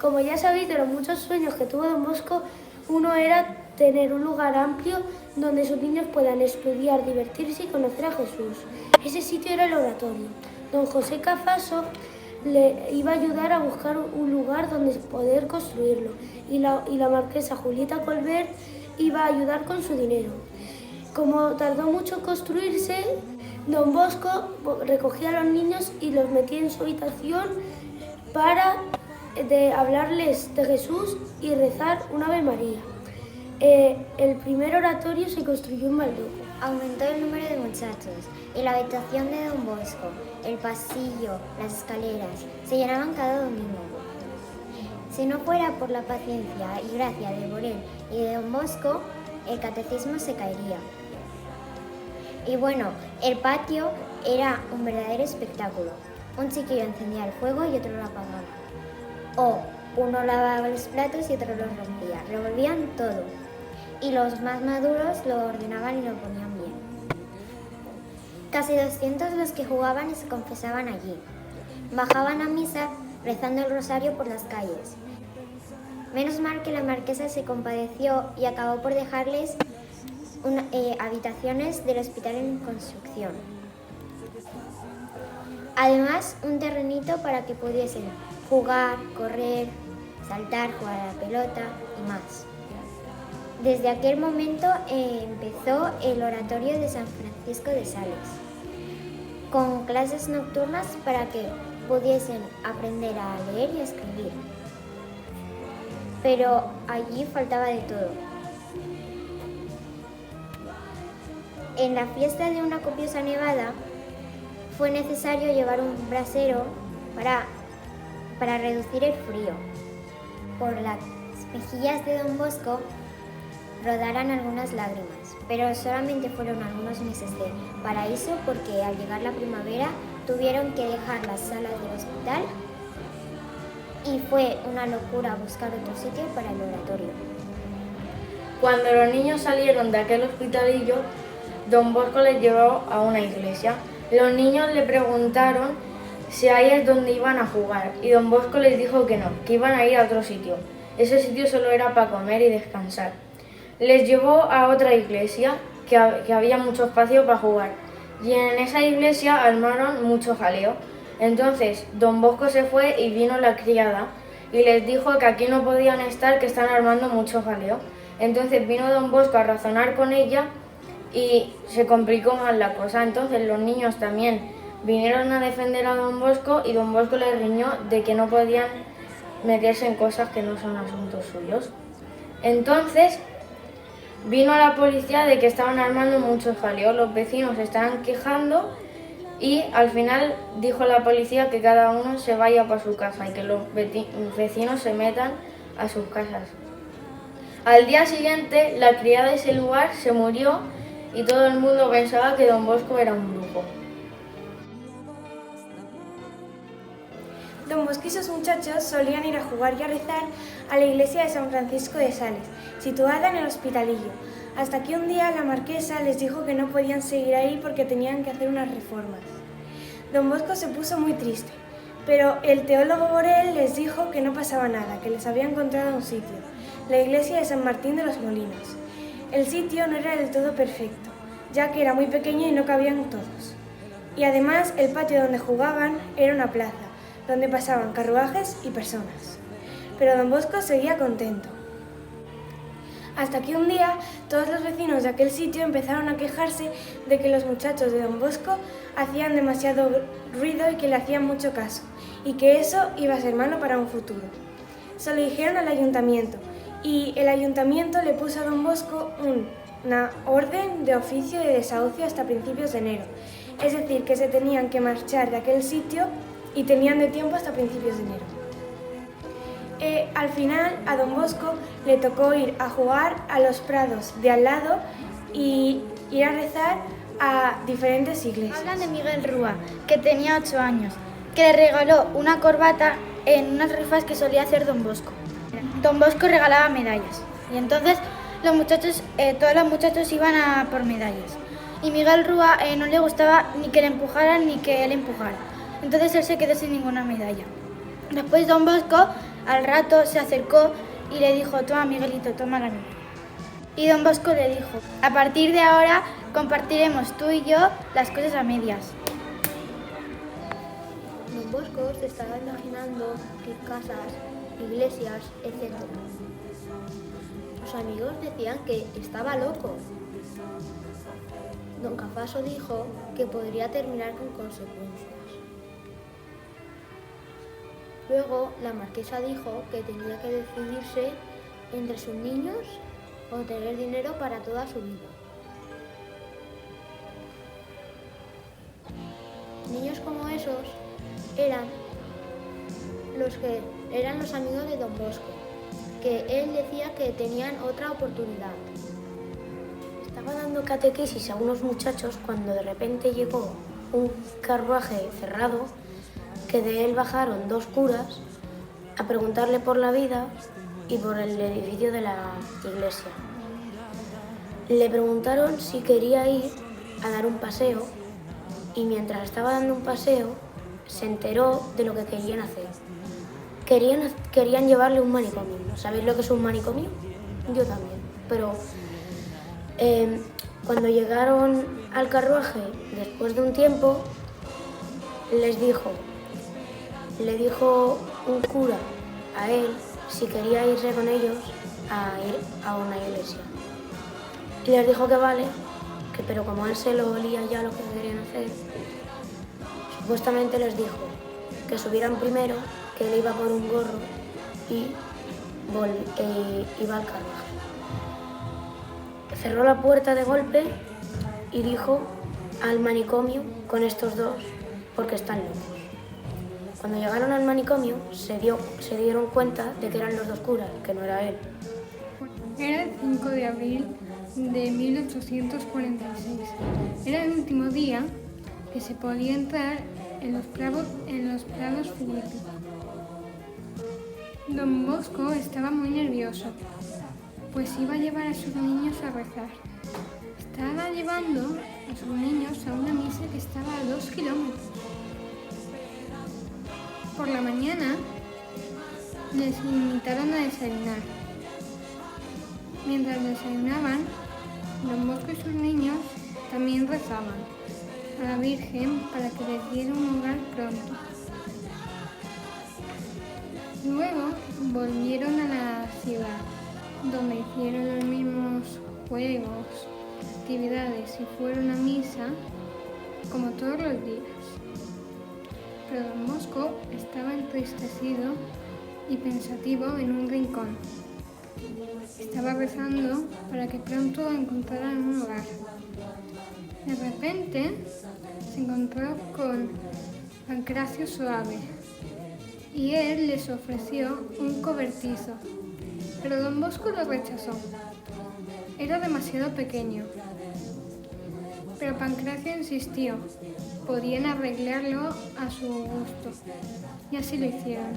Como ya sabéis de los muchos sueños que tuvo don Bosco, uno era tener un lugar amplio donde sus niños puedan estudiar, divertirse y conocer a Jesús. Ese sitio era el oratorio. Don José Cafaso le iba a ayudar a buscar un lugar donde poder construirlo y la marquesa Julieta Colbert iba a ayudar con su dinero. Como tardó mucho en construirse, don Bosco recogía a los niños y los metía en su habitación para hablarles de Jesús y rezar un Ave María. El primer oratorio se construyó en Valdoco. Aumentó el número de muchachos y la habitación de don Bosco, el pasillo, las escaleras, se llenaban cada domingo. Si no fuera por la paciencia y gracia de Borel y de don Bosco, el catecismo se caería. Y bueno, el patio era un verdadero espectáculo. Un chiquillo encendía el fuego y otro lo apagaba. O uno lavaba los platos y otro los rompía. Revolvían todo. Y los más maduros lo ordenaban y lo ponían bien. Casi 200 los que jugaban y se confesaban allí. Bajaban a misa rezando el rosario por las calles. Menos mal que la marquesa se compadeció y acabó por dejarles habitaciones del hospital en construcción. Además, un terrenito para que pudiesen jugar, correr, saltar, jugar a la pelota y más. Desde aquel momento empezó el oratorio de San Francisco de Sales, con clases nocturnas para que pudiesen aprender a leer y a escribir. Pero allí faltaba de todo. En la fiesta de una copiosa nevada fue necesario llevar un brasero para reducir el frío. Por las mejillas de don Bosco rodaran algunas lágrimas, pero solamente fueron algunos meses de paraíso porque al llegar la primavera tuvieron que dejar las salas del hospital y fue una locura buscar otro sitio para el oratorio. Cuando los niños salieron de aquel hospitalillo, don Bosco les llevó a una iglesia. Los niños le preguntaron si ahí es donde iban a jugar y don Bosco les dijo que no, que iban a ir a otro sitio. Ese sitio solo era para comer y descansar. Les llevó a otra iglesia que había mucho espacio para jugar y en esa iglesia armaron mucho jaleo. Entonces don Bosco se fue y vino la criada y les dijo que aquí no podían estar, que están armando mucho jaleo. Entonces vino don Bosco a razonar con ella y se complicó más la cosa. Entonces los niños también vinieron a defender a don Bosco y don Bosco les riñó de que no podían meterse en cosas que no son asuntos suyos. Entonces vino la policía de que estaban armando mucho jaleo, los vecinos se estaban quejando y al final dijo la policía que cada uno se vaya para su casa y que los vecinos se metan a sus casas. Al día siguiente la criada de ese lugar se murió y todo el mundo pensaba que don Bosco era un brujo. Don Bosco y sus muchachos solían ir a jugar y a rezar a la iglesia de San Francisco de Sales, situada en el hospitalillo, hasta que un día la marquesa les dijo que no podían seguir ahí porque tenían que hacer unas reformas. Don Bosco se puso muy triste, pero el teólogo Borel les dijo que no pasaba nada, que les había encontrado un sitio, la iglesia de San Martín de los Molinos. El sitio no era del todo perfecto, ya que era muy pequeño y no cabían todos. Y además el patio donde jugaban era una plaza, donde pasaban carruajes y personas. Pero don Bosco seguía contento. Hasta que un día todos los vecinos de aquel sitio empezaron a quejarse de que los muchachos de don Bosco hacían demasiado ruido y que le hacían mucho caso, y que eso iba a ser malo para un futuro. Se lo dijeron al ayuntamiento, y el ayuntamiento le puso a don Bosco una orden de oficio de desahucio hasta principios de enero, es decir, que se tenían que marchar de aquel sitio y tenían de tiempo hasta principios de enero. Al final a don Bosco le tocó ir a jugar a los prados de al lado y ir a rezar a diferentes iglesias. Hablan de Miguel Rúa, que tenía 8 años, que le regaló una corbata en unas rifas que solía hacer don Bosco. Don Bosco regalaba medallas y entonces todos los muchachos iban a por medallas. Y Miguel Rúa no le gustaba ni que le empujaran ni que él empujara. Entonces él se quedó sin ninguna medalla. Después don Bosco Al rato se acercó y le dijo: toma, Miguelito, toma la niña. Y don Bosco le dijo: a partir de ahora compartiremos tú y yo las cosas a medias. Don Bosco se estaba imaginando qué casas, iglesias, etc. Sus amigos decían que estaba loco. Don Cafaso dijo que podría terminar con consecuencias. Luego la marquesa dijo que tenía que decidirse entre sus niños o tener dinero para toda su vida. Niños como esos eran los amigos de Don Bosco, que él decía que tenían otra oportunidad. Estaba dando catequesis a unos muchachos cuando de repente llegó un carruaje cerrado, que de él bajaron 2 curas a preguntarle por la vida y por el edificio de la iglesia. Le preguntaron si quería ir a dar un paseo y mientras estaba dando un paseo se enteró de lo que querían hacer. Querían llevarle un manicomio. ¿Sabéis lo que es un manicomio? Yo también. Pero cuando llegaron al carruaje, después de un tiempo, le dijo un cura a él si quería irse con ellos a ir a una iglesia. Y les dijo que vale, pero como él se lo olía ya lo que querían hacer, supuestamente les dijo que subieran primero, que él iba por un gorro y iba al carruaje. Cerró la puerta de golpe y dijo al manicomio con estos 2 porque están locos. Cuando llegaron al manicomio se dieron cuenta de que eran los 2 curas, que no era él. Era el 5 de abril de 1846. Era el último día que se podía entrar en los prados Filipe. Don Bosco estaba muy nervioso, pues iba a llevar a sus niños a rezar. Estaba llevando a sus niños a una misa que estaba a 2 kilómetros. Por la mañana les invitaron a desayunar. Mientras desayunaban, Don Bosco y sus niños también rezaban a la Virgen para que les diera un hogar pronto. Luego volvieron a la ciudad, donde hicieron los mismos juegos, actividades y fueron a misa como todos los días. Pero Don Bosco estaba entristecido y pensativo en un rincón. Estaba rezando para que pronto encontraran un hogar. De repente se encontró con Pancracio Suave y él les ofreció un cobertizo, pero Don Bosco lo rechazó. Era demasiado pequeño, pero Pancracio insistió. Podían arreglarlo a su gusto y así lo hicieron.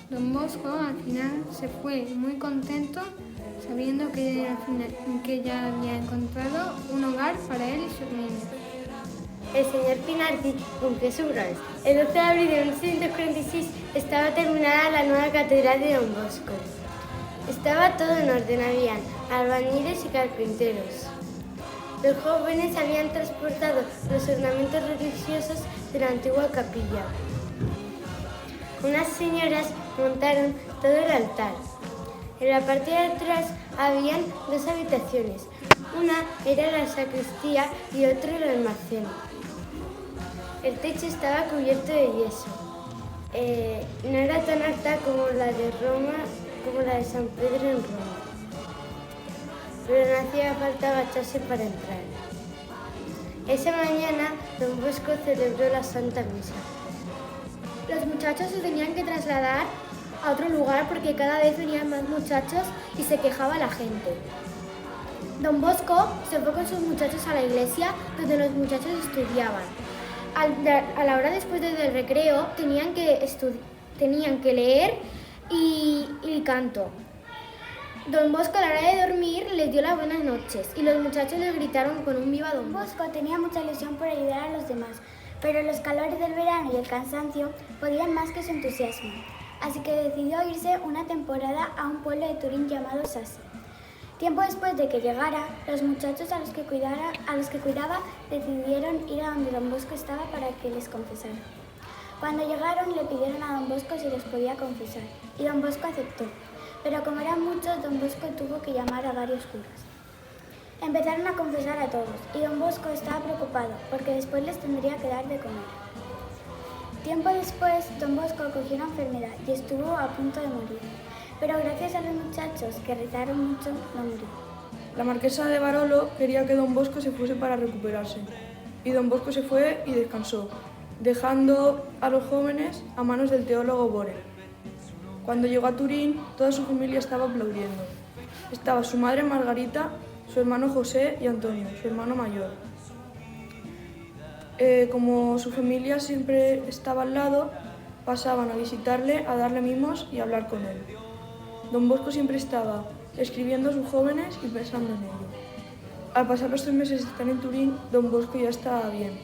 Don Bosco al final se fue muy contento sabiendo que ya había encontrado un hogar para él y sus niños. El señor Pinardi cumplió su rol. El 12 de abril de 1646 estaba terminada la nueva catedral de Don Bosco. Estaba todo en orden, habían albañiles y carpinteros. Los jóvenes habían transportado los ornamentos religiosos de la antigua capilla. Unas señoras montaron todo el altar. En la parte de atrás habían 2 habitaciones. Una era la sacristía y otra el almacén. El techo estaba cubierto de yeso. No era tan alta como la de Roma, como la de San Pedro en Roma. Pero no hacía falta agacharse para entrar. Esa mañana, Don Bosco celebró la Santa Misa. Los muchachos se tenían que trasladar a otro lugar porque cada vez venían más muchachos y se quejaba la gente. Don Bosco se fue con sus muchachos a la iglesia donde los muchachos estudiaban. A la hora después del recreo tenían que leer y canto. Don Bosco a la hora de dormir les dio las buenas noches y los muchachos les gritaron con un viva Don Bosco. Bosco tenía mucha ilusión por ayudar a los demás, pero los calores del verano y el cansancio podían más que su entusiasmo. así que decidió irse una temporada a un pueblo de Turín llamado Sassi. Tiempo después de que llegara, los muchachos a los que cuidaba decidieron ir a donde don Bosco estaba para que les confesara. Cuando llegaron le pidieron a don Bosco si les podía confesar y don Bosco aceptó, pero como eran muchos, don Bosco tuvo que llamar a varios curas. Empezaron a confesar a todos y don Bosco estaba preocupado porque después les tendría que dar de comer. Tiempo después, don Bosco cogió una enfermedad y estuvo a punto de morir, pero gracias a los muchachos que rezaron mucho, no murió. La marquesa de Barolo quería que don Bosco se fuese para recuperarse, y don Bosco se fue y descansó, dejando a los jóvenes a manos del teólogo Borel. Cuando llegó a Turín, toda su familia estaba aplaudiendo. Estaba su madre Margarita, su hermano José y Antonio, su hermano mayor. Como su familia siempre estaba al lado, pasaban a visitarle, a darle mimos y a hablar con él. Don Bosco siempre estaba escribiendo a sus jóvenes y pensando en ello. Al pasar los 3 meses de estar en Turín, don Bosco ya estaba bien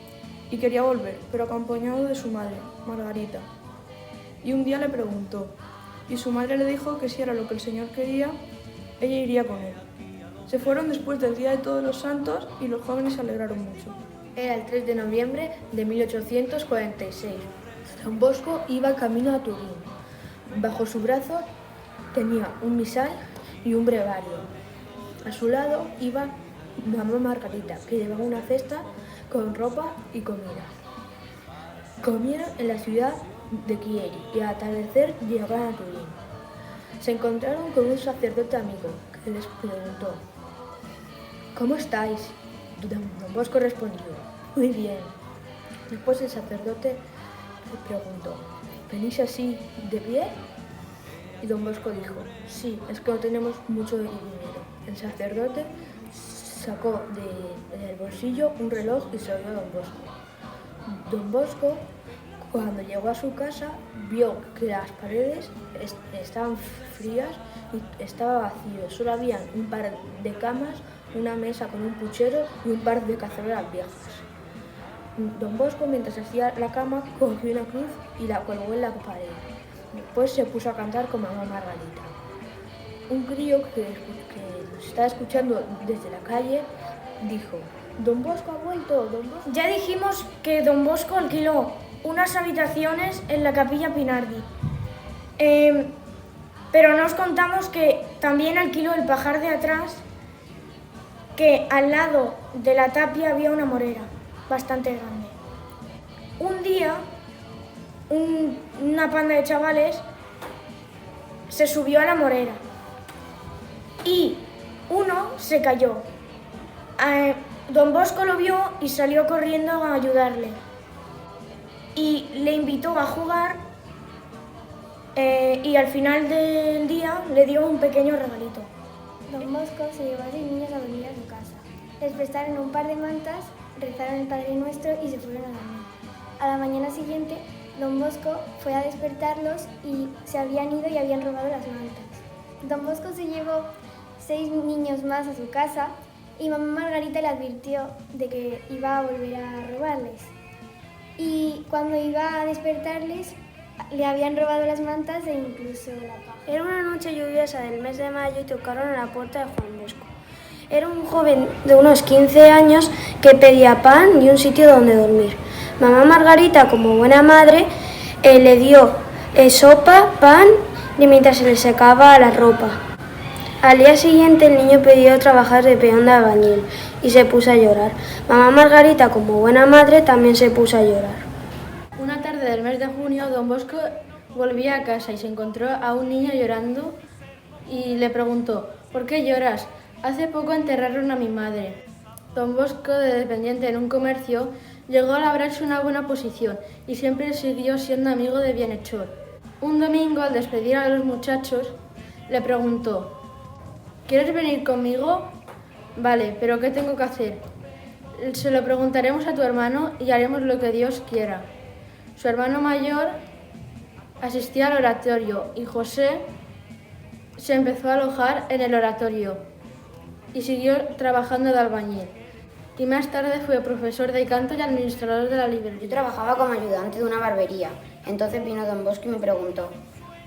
y quería volver, pero acompañado de su madre, Margarita. Y un día le preguntó, y su madre le dijo que si era lo que el Señor quería, ella iría con él. Se fueron después del Día de Todos los Santos y los jóvenes se alegraron mucho. Era el 3 de noviembre de 1846. Don Bosco iba camino a Turín. Bajo su brazo tenía un misal y un brevario. A su lado iba mamá Margarita, que llevaba una cesta con ropa y comida. Comieron en la ciudad de Chieri y al atardecer llegaron a Turín. Se encontraron con un sacerdote amigo que les preguntó: ¿cómo estáis? Don Bosco respondió: muy bien. Después el sacerdote le preguntó: ¿venís así de pie? Y don Bosco dijo: sí, es que no tenemos mucho dinero. El sacerdote sacó del bolsillo un reloj y se lo dio a don Bosco. Don Bosco, cuando llegó a su casa, vio que las paredes estaban frías y estaba vacío. Solo había un par de camas, una mesa con un puchero y un par de cacerolas viejas. Don Bosco, mientras hacía la cama, cogió una cruz y la colgó en la pared. Después se puso a cantar con mamá Margarita. Un crío que nos estaba escuchando desde la calle dijo: Don Bosco ha vuelto, Don Bosco. Ya dijimos que don Bosco alquiló unas habitaciones en la Capilla Pinardi, pero no os contamos que también alquiló el pajar de atrás, que al lado de la tapia había una morera bastante grande. Un día, una panda de chavales se subió a la morera y uno se cayó. Don Bosco lo vio y salió corriendo a ayudarle y le invitó a jugar y al final del día le dio un pequeño regalito. Don Bosco se llevó a 6 niños a dormir a su casa. Les prestaron un par de mantas, rezaron el Padre Nuestro y se fueron a dormir. A la mañana siguiente, don Bosco fue a despertarlos y se habían ido y habían robado las mantas. Don Bosco se llevó 6 niños más a su casa y mamá Margarita le advirtió de que iba a volver a robarles. Y cuando iba a despertarles, le habían robado las mantas e incluso la caja. Era una noche lluviosa del mes de mayo y tocaron a la puerta de Juan Bosco. Era un joven de unos 15 años que pedía pan y un sitio donde dormir. Mamá Margarita, como buena madre, le dio sopa, pan y mientras se le secaba la ropa. Al día siguiente el niño pidió trabajar de peón de albañil y se puso a llorar. Mamá Margarita, como buena madre, también se puso a llorar. Una tarde del mes de junio, don Bosco volvía a casa y se encontró a un niño llorando y le preguntó: ¿por qué lloras? Hace poco enterraron a mi madre. Don Bosco, de dependiente en un comercio, llegó a labrarse una buena posición y siempre siguió siendo amigo de bienhechor. Un domingo, al despedir a los muchachos, le preguntó: ¿quieres venir conmigo? Vale, pero ¿qué tengo que hacer? Se lo preguntaremos a tu hermano y haremos lo que Dios quiera. Su hermano mayor asistía al oratorio y José se empezó a alojar en el oratorio y siguió trabajando de albañil. Y más tarde fue profesor de canto y administrador de la librería. Yo trabajaba como ayudante de una barbería. Entonces vino don Bosco y me preguntó: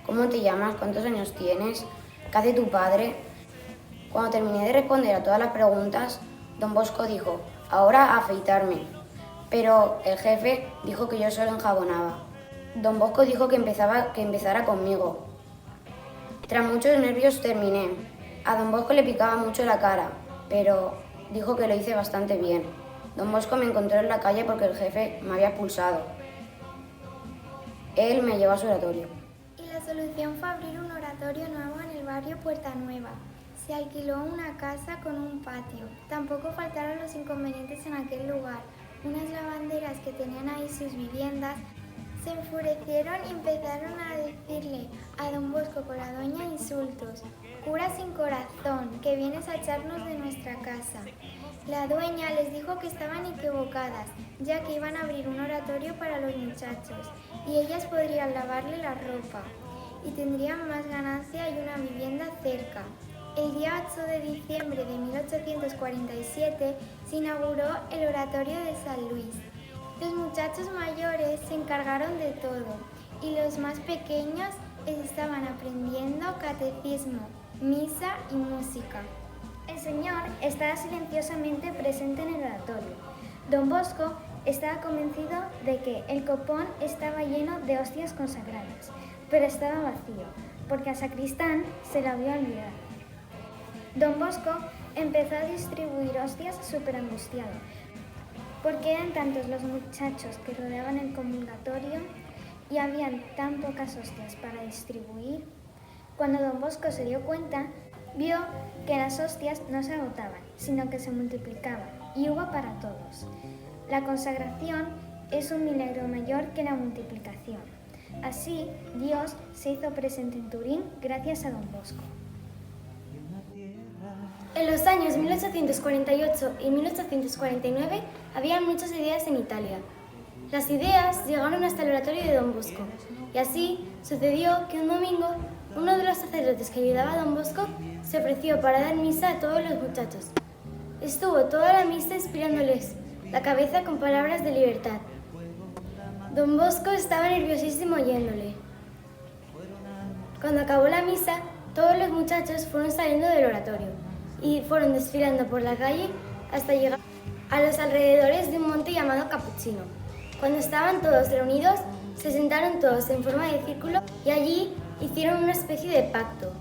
¿Cómo te llamas? ¿Cuántos años tienes? ¿Qué hace tu padre? Cuando terminé de responder a todas las preguntas, don Bosco dijo, ahora a afeitarme. Pero el jefe dijo que yo solo enjabonaba. Don Bosco dijo que empezara conmigo. Tras muchos nervios terminé. A don Bosco le picaba mucho la cara, pero dijo que lo hice bastante bien. Don Bosco me encontró en la calle porque el jefe me había expulsado. Él me llevó a su oratorio. Y la solución fue abrir un oratorio nuevo en el barrio Puerta Nueva. Se alquiló una casa con un patio. Tampoco faltaron los inconvenientes en aquel lugar. Unas lavanderas que tenían ahí sus viviendas se enfurecieron y empezaron a decirle a don Bosco con la doña insultos. Cura sin corazón, que vienes a echarnos de nuestra casa. La dueña les dijo que estaban equivocadas, ya que iban a abrir un oratorio para los muchachos y ellas podrían lavarle la ropa y tendrían más ganancia y una vivienda cerca. El día 8 de diciembre de 1847 se inauguró el oratorio de San Luis. Los muchachos mayores se encargaron de todo y los más pequeños estaban aprendiendo catecismo, misa y música. El Señor estaba silenciosamente presente en el oratorio. Don Bosco estaba convencido de que el copón estaba lleno de hostias consagradas, pero estaba vacío, porque al sacristán se lo había olvidado. Don Bosco empezó a distribuir hostias súper angustiado, porque eran tantos los muchachos que rodeaban el comulgatorio y habían tan pocas hostias para distribuir. Cuando don Bosco se dio cuenta, vio que las hostias no se agotaban, sino que se multiplicaban y hubo para todos. La consagración es un milagro mayor que la multiplicación. Así, Dios se hizo presente en Turín gracias a don Bosco. En los años 1848 y 1849 había muchas ideas en Italia. Las ideas llegaron hasta el oratorio de don Bosco y así sucedió que un domingo uno de los sacerdotes que ayudaba a don Bosco se ofreció para dar misa a todos los muchachos. Estuvo toda la misa inspirándoles la cabeza con palabras de libertad. Don Bosco estaba nerviosísimo oyéndole. Cuando acabó la misa, todos los muchachos fueron saliendo del oratorio y fueron desfilando por la calle hasta llegar a los alrededores de un monte llamado Capuchino. Cuando estaban todos reunidos, se sentaron todos en forma de círculo y allí hicieron una especie de pacto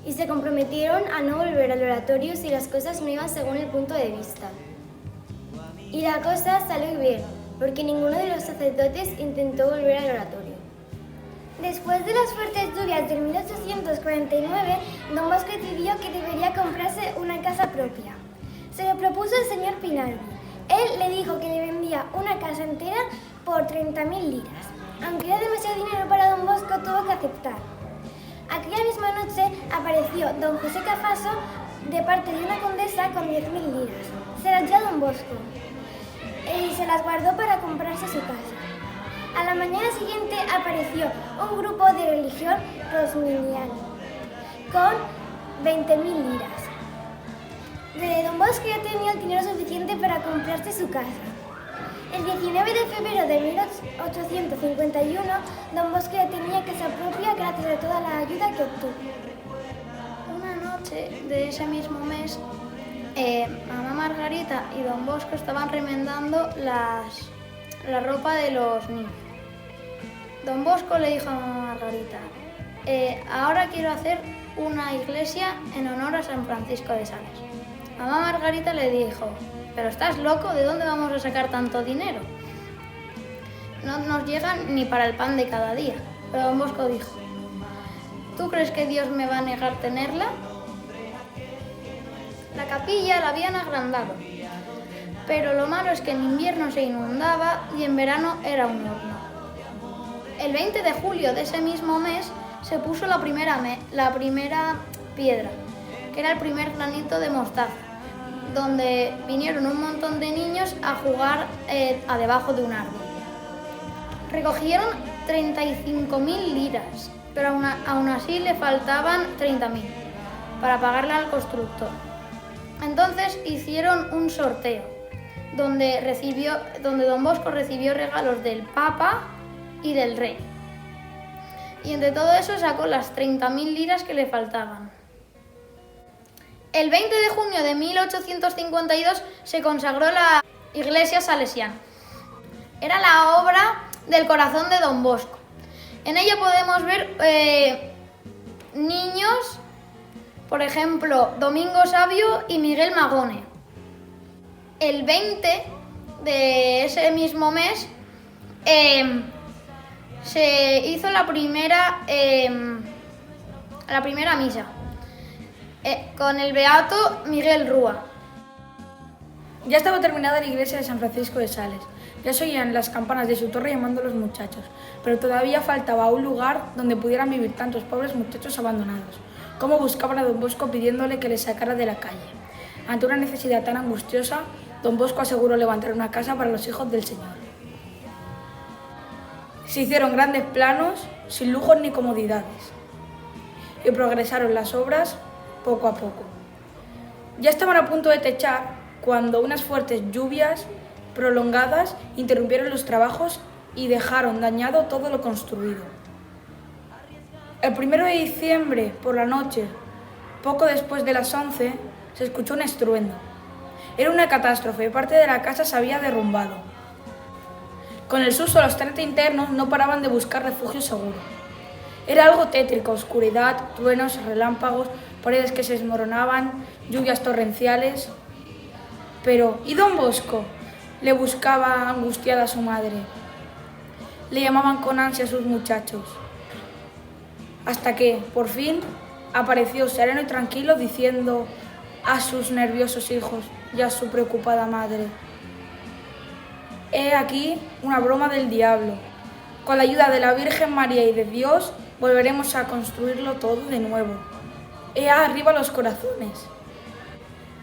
y se comprometieron a no volver al oratorio si las cosas no iban según el punto de vista. Y la cosa salió bien, porque ninguno de los sacerdotes intentó volver al oratorio. Después de las fuertes lluvias del 1849, don Bosco decidió que debería comprarse una casa propia. Se lo propuso el señor Pinaldi. Él le dijo que le vendía una casa entera por 30.000 liras. Aunque era demasiado dinero para don Bosco, tuvo que aceptar. Aquella misma noche apareció don José Cafaso de parte de una condesa con 10.000 liras. Se las dio a don Bosco y se las guardó para comprarse su casa. A la mañana siguiente apareció un grupo de religión rosminiana con 20.000 liras. Don Bosco ya tenía el dinero suficiente para comprarse su casa. El 19 de febrero de 1851, don Bosco ya tenía casa propia gracias a toda la ayuda que obtuvo. Una noche de ese mismo mes, mamá Margarita y don Bosco estaban remendando la ropa de los niños. Don Bosco le dijo a mamá Margarita, ahora quiero hacer una iglesia en honor a San Francisco de Sales. Mamá Margarita le dijo, ¿pero estás loco? ¿De dónde vamos a sacar tanto dinero? No nos llega ni para el pan de cada día. Pero don Bosco dijo, ¿tú crees que Dios me va a negar tenerla? La capilla la habían agrandado, pero lo malo es que en invierno se inundaba y en verano era un horno. El 20 de julio de ese mismo mes se puso la primera piedra, que era el primer granito de mostaza, donde vinieron un montón de niños a jugar a debajo de un árbol. Recogieron 35.000 liras, pero aún así le faltaban 30.000 para pagarle al constructor. Entonces hicieron un sorteo, donde don Bosco recibió regalos del Papa y del Rey. y entre todo eso sacó las 30.000 liras que le faltaban. El 20 de junio de 1852 se consagró la iglesia salesiana. Era la obra del corazón de Don Bosco. En ella podemos ver niños, por ejemplo, Domingo Sabio y Miguel Magone. El 20 de ese mismo mes se hizo la primera misa con el beato Miguel Rúa. Ya estaba terminada la iglesia de San Francisco de Sales. Ya se oían las campanas de su torre llamando a los muchachos, pero todavía faltaba un lugar donde pudieran vivir tantos pobres muchachos abandonados. Cómo buscaban a Don Bosco pidiéndole que les sacara de la calle. Ante una necesidad tan angustiosa, Don Bosco aseguró levantar una casa para los hijos del Señor. Se hicieron grandes planos, sin lujos ni comodidades, y progresaron las obras poco a poco. Ya estaban a punto de techar cuando unas fuertes lluvias prolongadas interrumpieron los trabajos y dejaron dañado todo lo construido. El 1 de diciembre, por la noche, poco después de las 11, se escuchó un estruendo. Era una catástrofe, parte de la casa se había derrumbado. Con el susto, los 30 internos no paraban de buscar refugio seguro. Era algo tétrico, oscuridad, truenos, relámpagos, paredes que se desmoronaban, lluvias torrenciales. Pero, ¿y Don Bosco? Le buscaba angustiada a su madre. Le llamaban con ansia a sus muchachos. Hasta que, por fin, apareció sereno y tranquilo diciendo a sus nerviosos hijos y a su preocupada madre: «He aquí una broma del diablo. Con la ayuda de la Virgen María y de Dios volveremos a construirlo todo de nuevo. He arriba los corazones».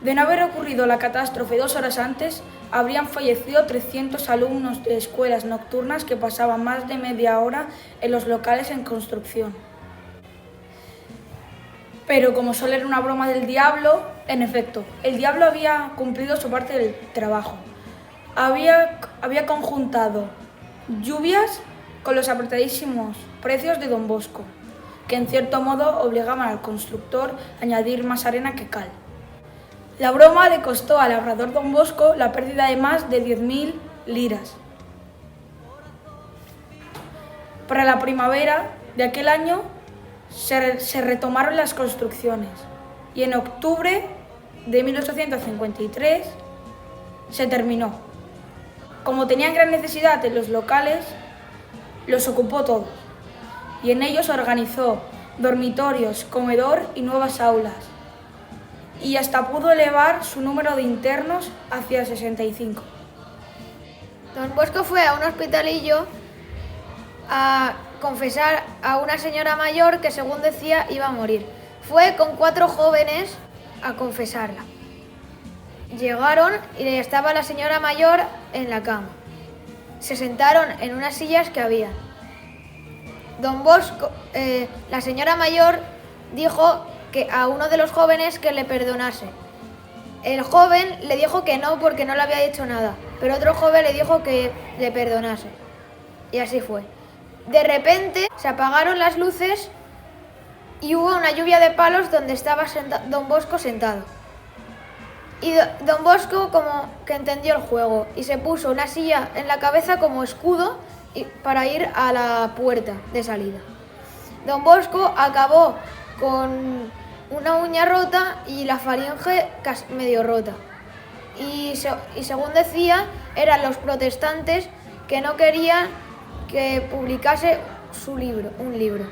De no haber ocurrido la catástrofe 2 horas antes, habrían fallecido 300 alumnos de escuelas nocturnas que pasaban más de media hora en los locales en construcción. Pero como solo era una broma del diablo, en efecto, el diablo había cumplido su parte del trabajo. Había conjuntado lluvias con los apretadísimos precios de Don Bosco, que en cierto modo obligaban al constructor a añadir más arena que cal. La broma le costó al labrador Don Bosco la pérdida de más de 10.000 liras. Para la primavera de aquel año se retomaron las construcciones y en octubre de 1853 se terminó. Como tenían gran necesidad en los locales, los ocupó todos y en ellos organizó dormitorios, comedor y nuevas aulas. Y hasta pudo elevar su número de internos hacia 65. Don Bosco fue a un hospitalillo a confesar a una señora mayor que, según decía, iba a morir. Fue con 4 jóvenes a confesarla. Llegaron y estaba la señora mayor en la cama. Se sentaron en unas sillas que había. Don Bosco, la señora mayor dijo que a uno de los jóvenes que le perdonase. El joven le dijo que no porque no le había dicho nada, pero otro joven le dijo que le perdonase. Y así fue. De repente se apagaron las luces y hubo una lluvia de palos donde estaba Don Bosco sentado. Y Don Bosco como que entendió el juego y se puso una silla en la cabeza como escudo para ir a la puerta de salida. Don Bosco acabó con una uña rota y la faringe medio rota. Y según decía, eran los protestantes que no querían que publicase un libro.